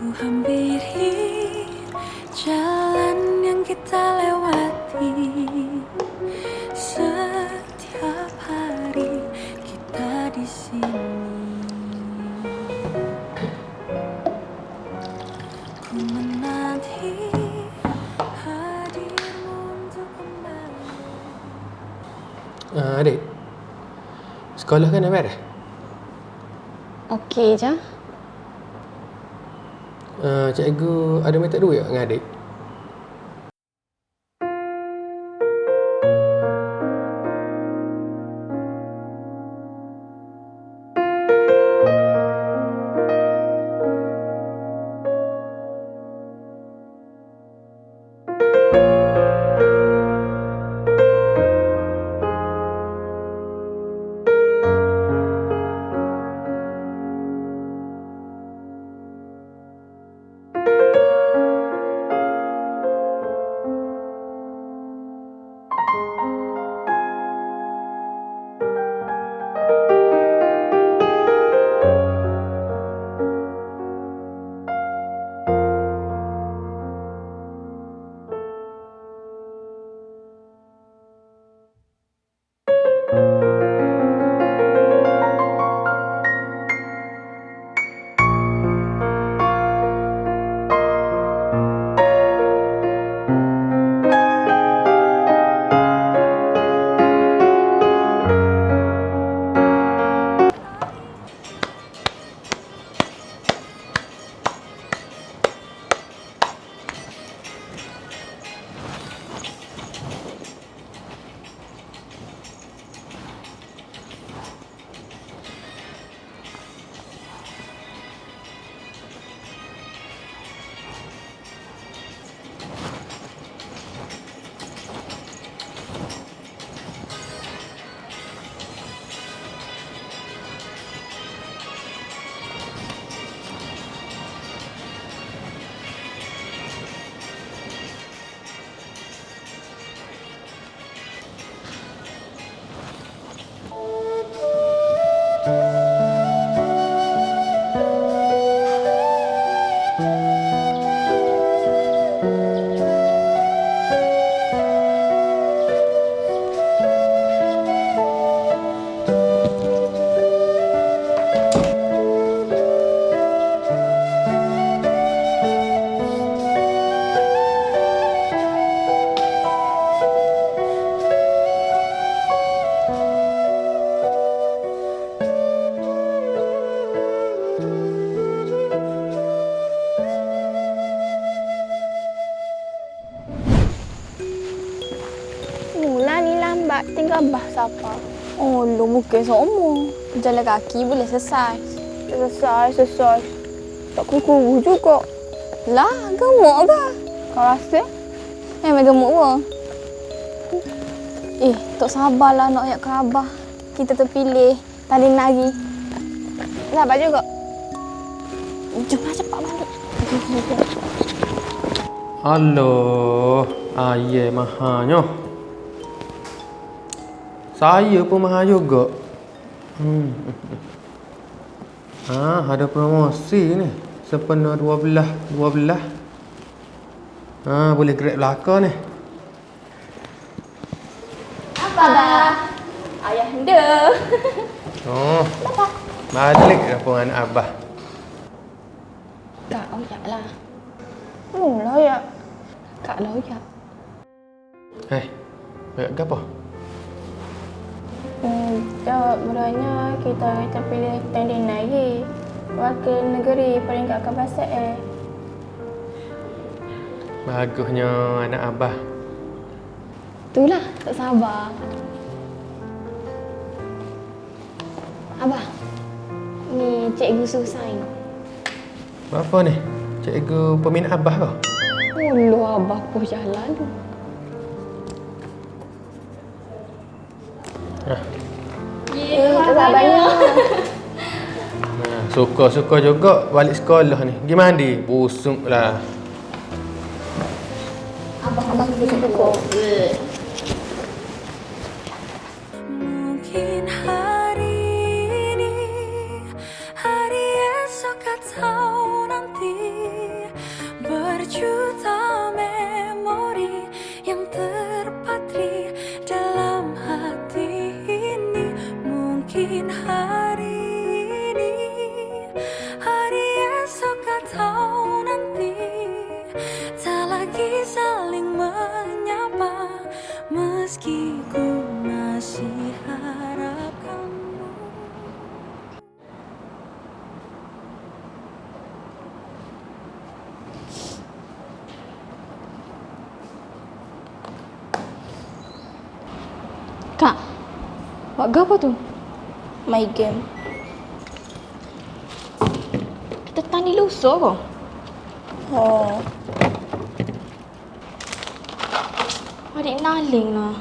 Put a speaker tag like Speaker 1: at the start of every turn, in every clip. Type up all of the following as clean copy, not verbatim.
Speaker 1: Ku hampiri jalan yang kita lewati. Setiap hari kita di sini. Ku menanti hadirmu untuk kembali.
Speaker 2: Adik, sekolah kan dah beres?
Speaker 3: Okey je.
Speaker 2: Cikgu ada minta duit dengan adik?
Speaker 3: Mula ni lambat, tinggal bah siapa? Oh, lu mungkin seumur. Jalan kaki boleh selesai. Selesai. Tak kuru juga. Lah, gemuk ke? Kau rasa? Memang gemuk ke? Tak sabarlah nak ayat ke Abah. Kita terpilih tali nari. Sabar juga. Jomlah cepat balik.
Speaker 2: Alah, ayah mahanya. Saya pun mahal juga. Ada promosi ni. Sempena 12. Boleh grab belakang ni.
Speaker 3: Apa dah? Ayah anda.
Speaker 2: Oh, balik dah pun anak Abah.
Speaker 3: Kak Oyak lah. Mula ya. Kak Loyak.
Speaker 2: Banyak ke apa?
Speaker 3: Beranya kita terpilih tanding naik wakil negeri peringkat Kebangsaan.
Speaker 2: Bagusnya anak Abah.
Speaker 3: Itulah, tak sabar. Abah, ni cikgu suruh sign.
Speaker 2: Apa ni? Cikgu peminat Abah ke?
Speaker 3: Ulu Abah pun jalan tu. Tak sabarnya.
Speaker 2: Suka-suka juga balik sekolah ni. Pergi mandi. Busuk lah.
Speaker 3: Abah suka.
Speaker 1: Mungkin hari ini, hari esok atau nanti
Speaker 3: Kak, buat apa tu? Main game. Kita tani lusuk kok. Oh. Adik naling lah.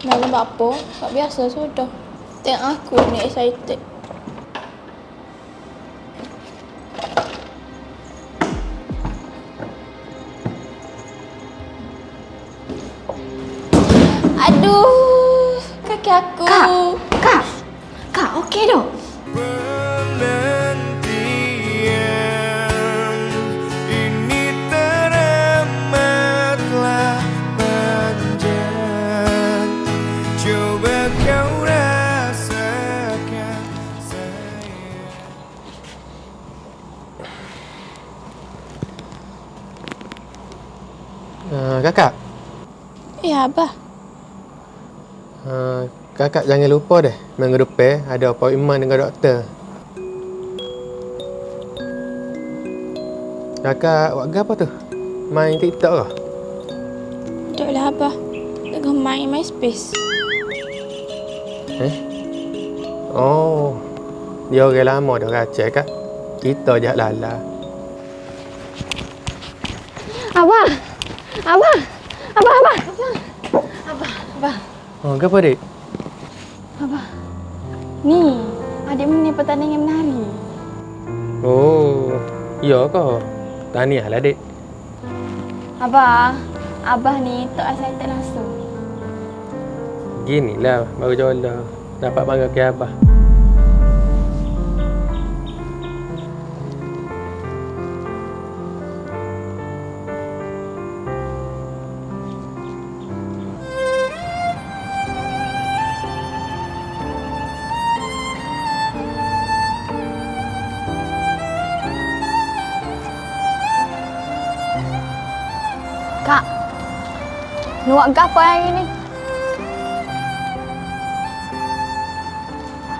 Speaker 3: Naling buat apa? Buat biasa sudah. Tengok aku ni excited. Aduh, kaki aku. Kak, okey dok.
Speaker 4: Penantian ini teramatlah panjang. Coba kau rasakan sayang.
Speaker 2: Kakak.
Speaker 3: Ya, Abah.
Speaker 2: Kakak jangan lupa deh. Minggu depan ada appointment dengan doktor. Kakak buat apa tu? Main TikTok ke?
Speaker 3: Taklah, Abah. Tengah main MySpace.
Speaker 2: Oh. Dia orang lama dah kacau kak. Kita je lala.
Speaker 3: Abah.
Speaker 2: Oh, apa dik?
Speaker 3: Ni, adik menang pertandingan menari.
Speaker 2: Oh, iya ke? Tahniah lah dik.
Speaker 3: Abah ni tak excited langsung.
Speaker 2: Ginilah baru jodoh. Dapat bangga ke abah.
Speaker 3: Kak, nu buat apa hari ni?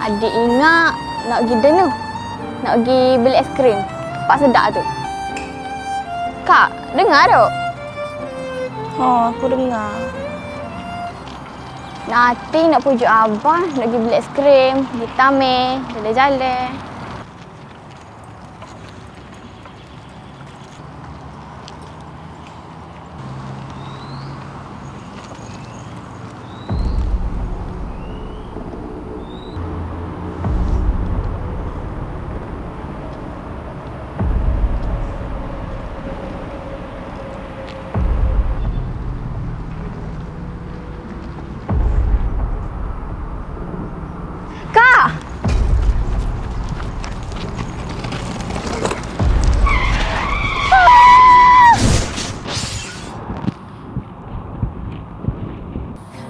Speaker 3: Adik ingat nak pergi dinner. Nak pergi beli es krim. Pak sedap tu. Kak, dengar tak? Aku dengar. Nanti nak pujuk abah nak pergi beli es krim. Pergi Tamir, jalan-jalan. Kak!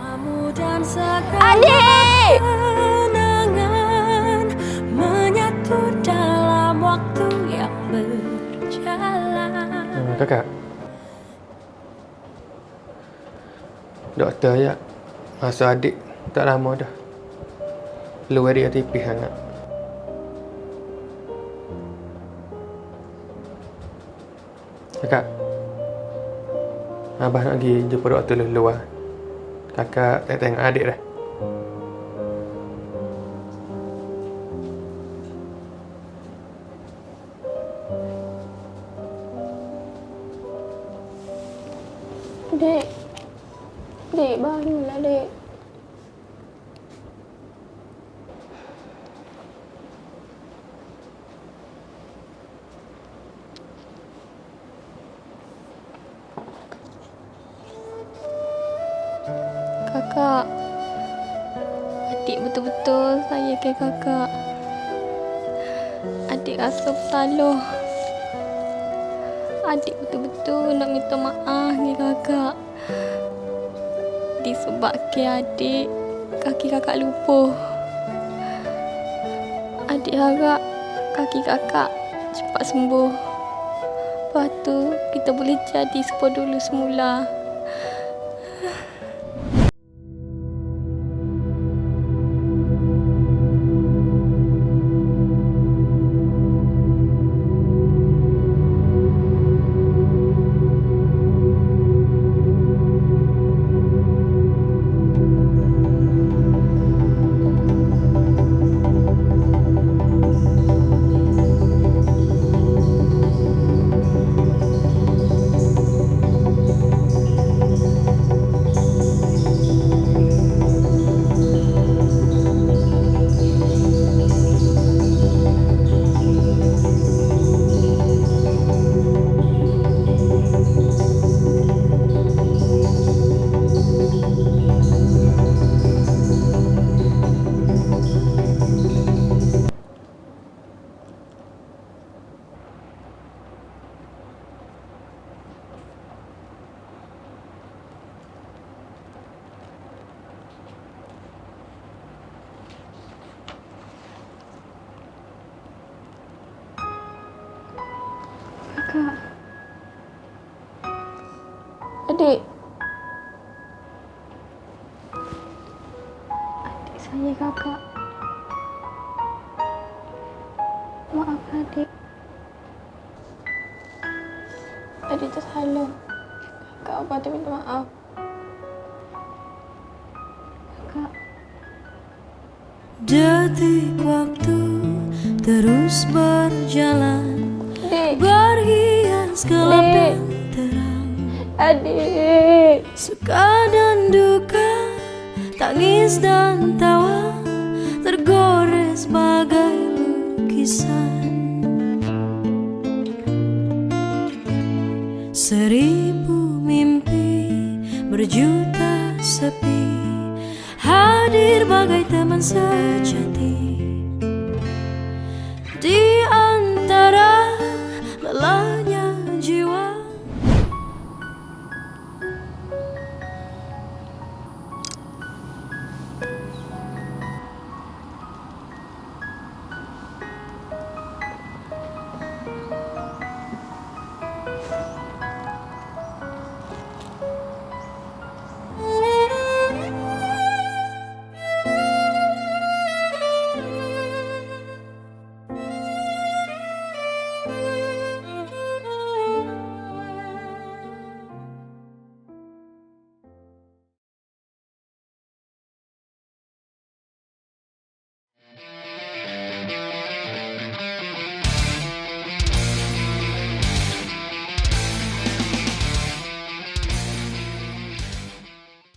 Speaker 1: Kamu dan segala
Speaker 3: Adik!
Speaker 1: kenangan menyatu dalam waktu yang berjalan.
Speaker 2: Kakak. Doktor ya. Masa adik tak lama dah. Luar dia tipis sangat. Kakak. Abah nak pergi jumpa doktor luar. Kakak tak tengok adik dah.
Speaker 3: Dek. Dek, barulah, Dek. Kakak. Adik betul-betul sayang kakak. Adik rasa bersalah. Adik betul-betul nak minta maaf ni kakak. Disebabkan adik, kaki kakak lumpuh. Adik harap kaki kakak cepat sembuh. Lepas tu, kita boleh jadi seperti dulu semula. Kakak. Adik. Adik saya kakak. Maaf adik. Adik tersalah. Kakak apa tu minta maaf. Kakak.
Speaker 1: Detik waktu terus berjalan,
Speaker 3: Adik.
Speaker 1: berhias gelap dan terang,
Speaker 3: Adik.
Speaker 1: suka dan duka, tangis dan tawa, tergores bagai lukisan. Seribu mimpi, berjuta sepi, hadir bagai teman sejati di antara lelahnya jiwa.